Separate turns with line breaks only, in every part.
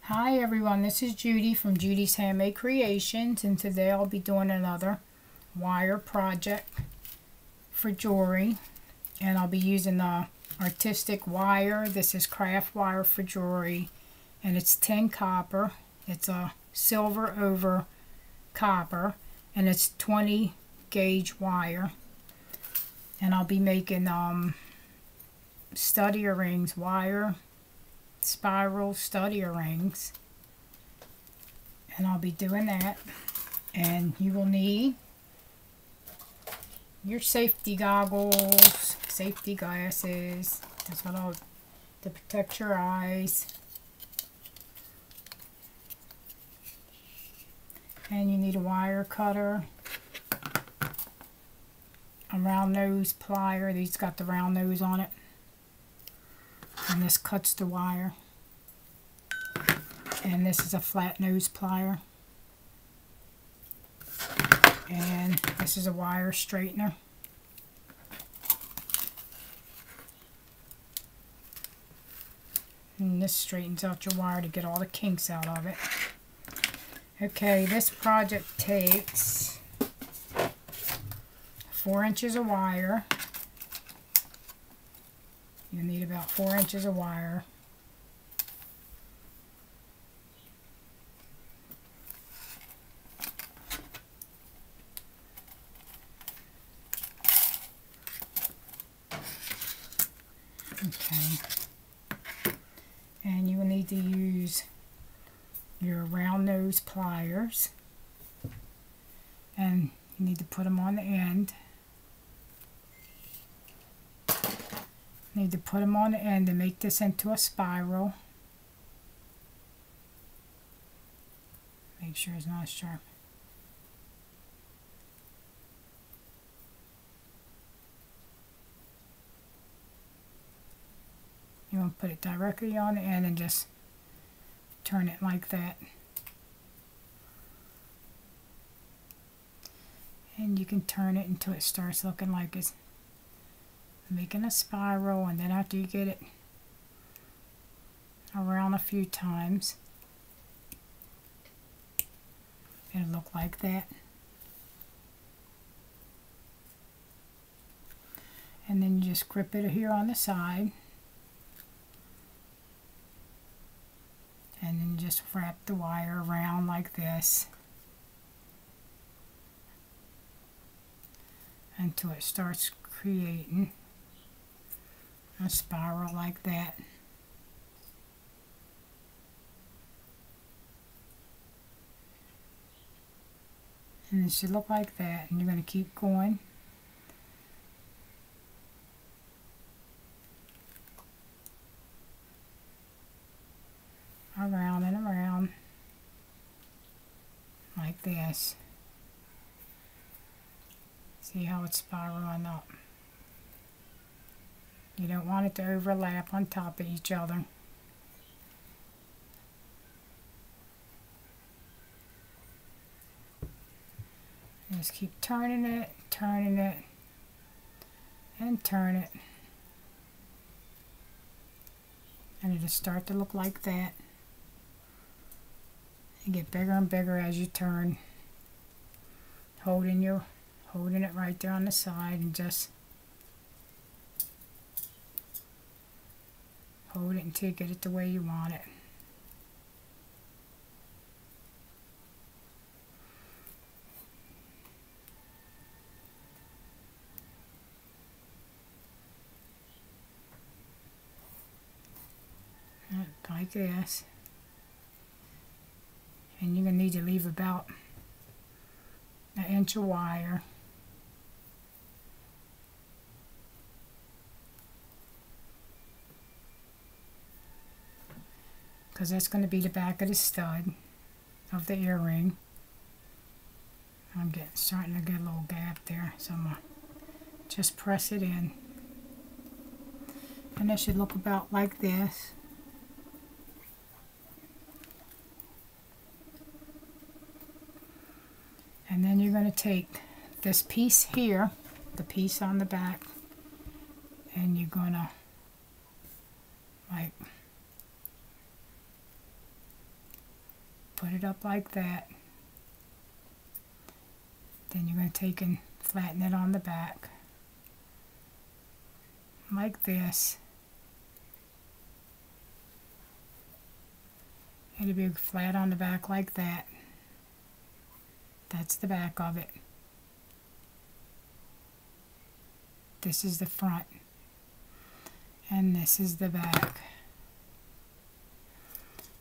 Hi everyone, this is Judy from Judy's Handmade Creations, and today I'll be doing another wire project for jewelry, and I'll be using the artistic wire. This is craft wire for jewelry, and it's tin copper. It's a silver over copper, and it's 20 gauge wire, and I'll be making stud earrings, wire spiral stud earrings, and I'll be doing that. And you will need your safety goggles, safety glasses, that's what I'll to protect your eyes, and you need a wire cutter, a round nose plier. These got the round nose on it, and this cuts the wire, and this is a flat nose plier, and this is a wire straightener, and this straightens out your wire to get all the kinks out of it. Okay, this project takes 4 inches of wire. You need about 4 inches of wire. Okay. And you will need to use your round nose pliers, and you need to put them on the end. Need to put them on the end to make this into a spiral. Make sure it's not sharp. You want to put it directly on the end and just turn it like that. And you can turn it until it starts looking like it's making a spiral, and then after you get it around a few times, it'll look like that. And then you just grip it here on the side, and then you just wrap the wire around like this until it starts creating a spiral like that. And it should look like that, and you're going to keep going. Around and around like this. See how it's spiraling up. You don't want it to overlap on top of each other. Just keep turning it, and turn it. And it'll start to look like that. You get bigger and bigger as you turn. Holding it right there on the side, and just hold it until you get it the way you want it. Like this. And you're going to need to leave about an inch of wire. Because that's going to be the back of the stud of the earring. I'm starting to get a little gap there, so I'm going to just press it in. And it should look about like this. And then you're going to take this piece here, the piece on the back, and you're going to like put it up like that. Then you're going to take and flatten it on the back like this. It'll be flat on the back like that. That's the back of it. This is the front. And this is the back.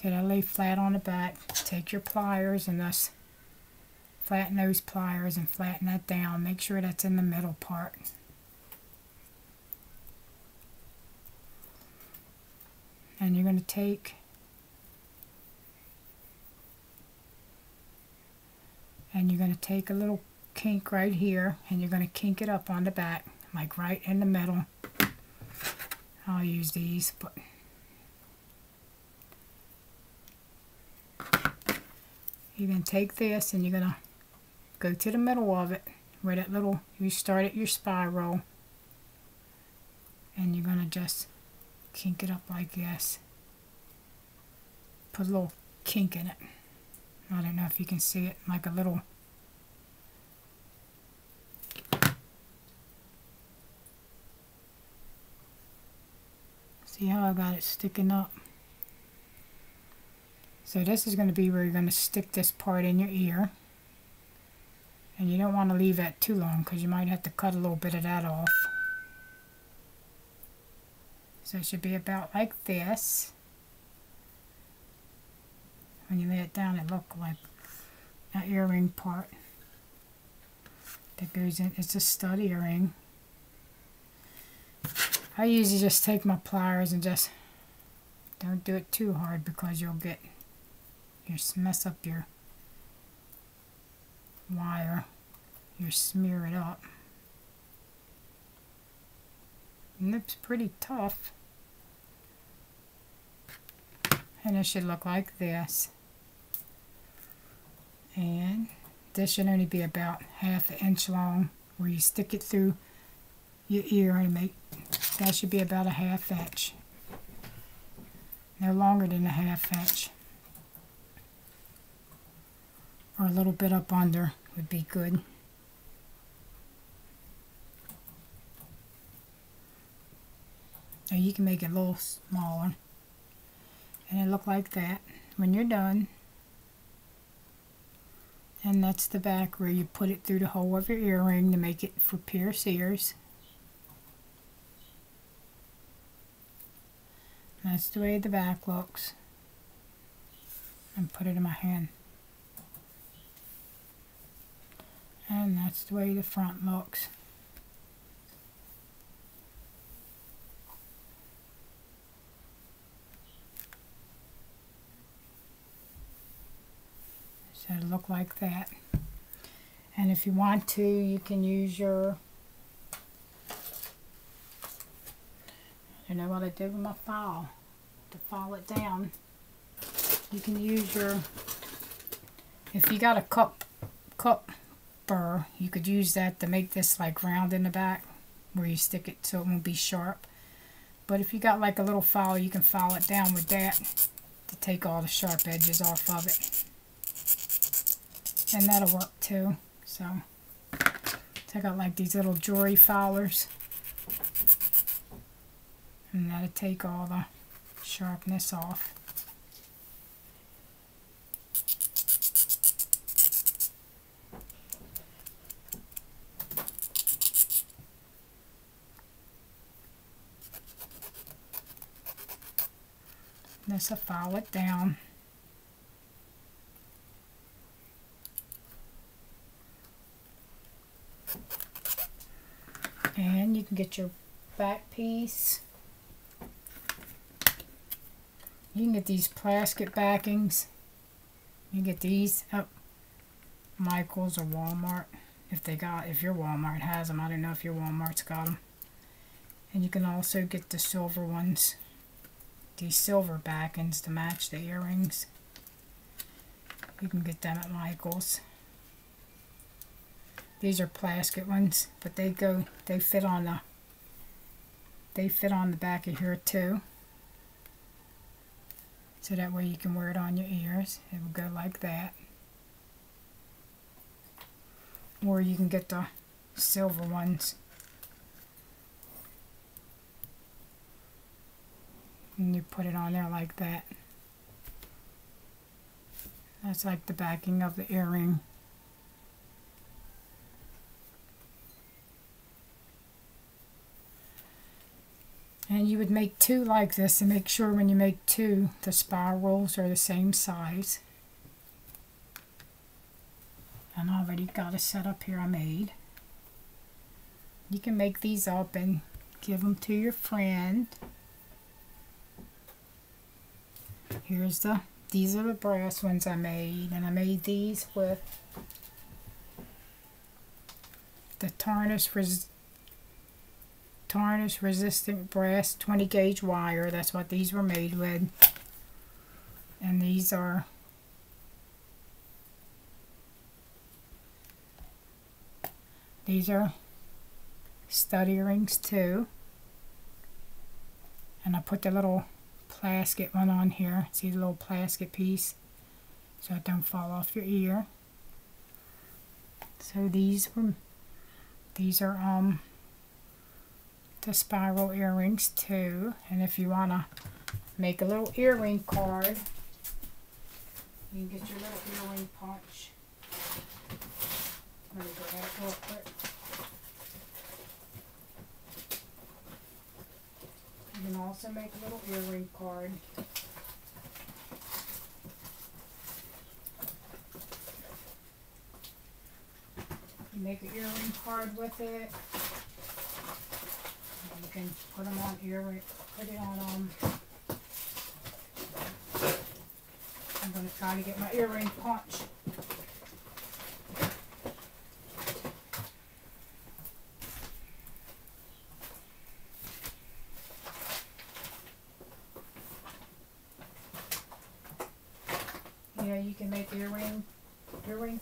So that'll lay flat on the back. Take your pliers and thus flatten those pliers and flatten that down. Make sure that's in the middle part. And you're going to take a little kink right here, and you're going to kink it up on the back, like right in the middle. I'll use these, but you're going to take this and you're going to go to the middle of it, where that little, you started your spiral, and you're going to just kink it up like this. Put a little kink in it. I don't know if you can see it, like a little. See how I got it sticking up? So this is going to be where you're going to stick this part in your ear. And you don't want to leave that too long because you might have to cut a little bit of that off. So it should be about like this. When you lay it down, it looks like that earring part that goes in. It's a stud earring. I usually just take my pliers and just don't do it too hard because you'll mess up your wire. You smear it up. And it's pretty tough. And it should look like this. And this should only be about ½ an inch long, where you stick it through your ear and that should be about a ½ inch. No longer than a ½ inch. Or a little bit up under would be good. Or you can make it a little smaller. And it look like that when you're done. And that's the back where you put it through the hole of your earring to make it for pierced ears. That's the way the back looks. And put it in my hand. And that's the way the front looks. So it'll look like that. And if you want to, you can use your, I don't know what I did with my file to file it down. You can use your, if you got a cup burr, you could use that to make this like round in the back where you stick it so it won't be sharp. But if you got like a little file, you can file it down with that to take all the sharp edges off of it. And that'll work too. So I got like these little jewelry filers. And that'll take all the sharpness off. This will file it down. And you can get your back piece. You can get these plastic backings. You can get these at Michael's or Walmart if your Walmart has them. I don't know if your Walmart's got them. And you can also get the silver ones. These silver backings to match the earrings. You can get them at Michael's. These are plastic ones, but they fit on the back of here too. So that way you can wear it on your ears. It will go like that. Or you can get the silver ones. And you put it on there like that. That's like the backing of the earring. And you would make two like this, and make sure when you make two, the spirals are the same size. And I already got a set up here I made. You can make these up and give them to your friend. These are the brass ones I made, and I made these with the tarnish resistant brass 20 gauge wire. That's what these were made with. And these are stud earrings too. And I put the little plastic one on here. See the little plastic piece? So it don't fall off your ear. So these are the spiral earrings too. And if you want to make a little earring card, you can get your little earring punch. Let me grab it real quick. You can also make a little earring card. You make an earring card with it. You can put them on put it on I'm going to try to get my earring punch. Yeah, you can make earring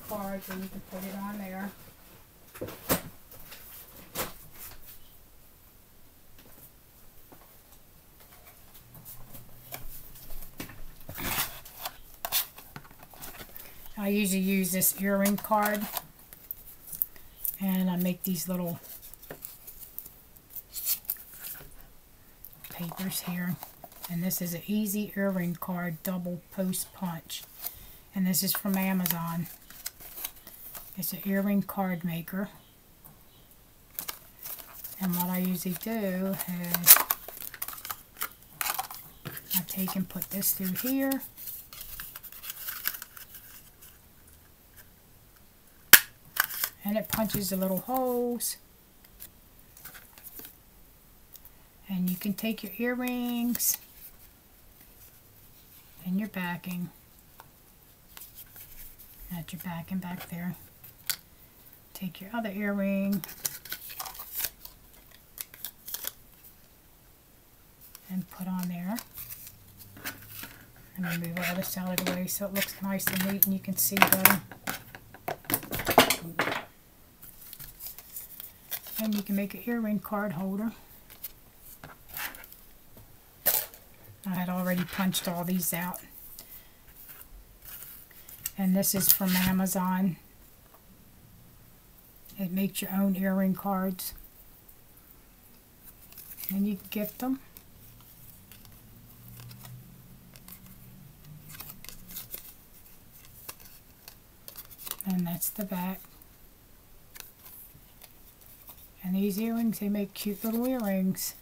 cards and you can put it on there. I usually use this earring card, and I make these little papers here. And this is an easy earring card double post punch, and this is from Amazon. It's an earring card maker, and what I usually do is I take and put this through here. And it punches the little holes. And you can take your earrings and your backing. That's your backing back there. Take your other earring and put on there. And then move all this out of the way so it looks nice and neat and you can see better. And you can make an earring card holder. I had already punched all these out. And this is from Amazon. It makes your own earring cards. And you can gift them. And that's the back. And these earrings, they make cute little earrings.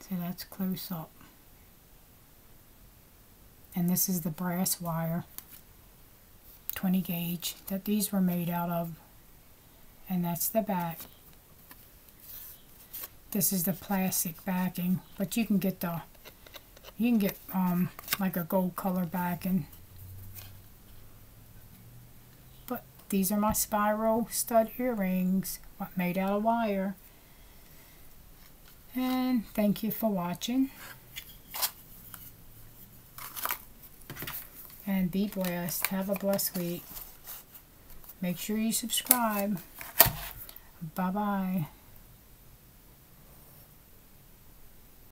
So that's close up. And this is the brass wire, 20 gauge, that these were made out of. And that's the back. This is the plastic backing, but you can get like a gold color backing. But these are my spiral stud earrings, made out of wire. And thank you for watching. And be blessed. Have a blessed week. Make sure you subscribe. Bye-bye.